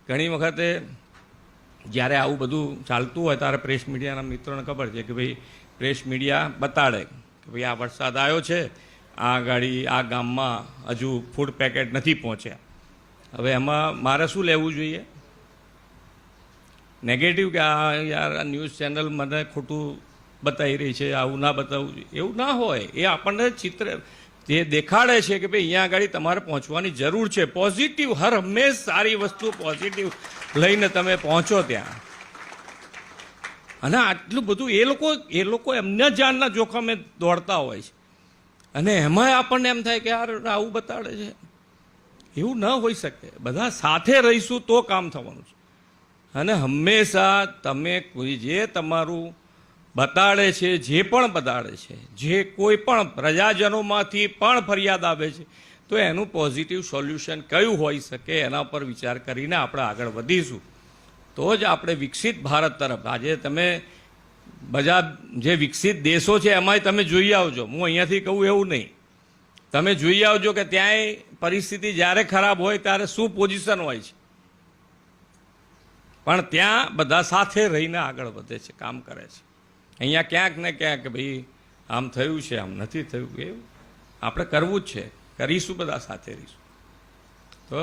ઘણી વખતે જ્યારે આવું બધું ચાલતું હોય ત્યારે પ્રેસ મીડિયાના મિત્રોને ખબર છે કે ભાઈ પ્રેસ મીડિયા બતાડે કે ભાઈ આ વરસાદ આવ્યો છે, આ ગાડી આ ગામમાં હજુ ફૂડ પેકેટ નથી પહોંચ્યા. હવે એમાં મારે શું લેવું જોઈએ? નેગેટિવ કે આ યાર આ ન્યૂઝ ચેનલ મને ખોટું બતાવી રહી છે, આવું ના બતાવવું જોઈએ, એવું ના હોય. એ આપણને ચિત્ર જે દેખાડે છે કે ભાઈ અહીંયા આગળ તમારે પહોંચવાની જરૂર છે. પોઝિટિવ, હર હંમેશ સારી વસ્તુ પોઝિટિવ લઈને તમે પહોંચો ત્યાં. અને આટલું બધું એ લોકો એમના જાનના જોખમે દોડતા હોય છે, અને એમાંય આપણને એમ થાય કે યાર આવું બતાડે છે. એવું ન હોઈ શકે. બધા સાથે રહીશું તો કામ થવાનું છે. અને હંમેશા તમે જે તમારું બતાડે છે, જે પણ બતાડે છે, જે કોઈ પણ પ્રજાજનોમાંથી પણ ફરિયાદ આવે છે, તો એનું પોઝિટિવ સોલ્યુશન કયું હોઈ શકે એના પર વિચાર કરીને આપણે આગળ વધીશું. તો જ આપણે વિકસિત ભારત તરફ. આજે તમે બધા જે વિકસિત દેશો છે એમાંય તમે જોઈ આવજો. હું અહીંયાથી કહું એવું નહીં, તમે જોઈ આવજો કે ત્યાંય પરિસ્થિતિ જ્યારે ખરાબ હોય ત્યારે શું પોઝિશન હોય છે, પણ ત્યાં બધા સાથે રહીને આગળ વધે છે, કામ કરે છે. અહીંયા ક્યાંક ને ક્યાંક ભાઈ આમ થયું છે, આમ નથી થયું, એવું આપણે કરવું જ છે. કરીશું, બધા સાથે રહીશું. તો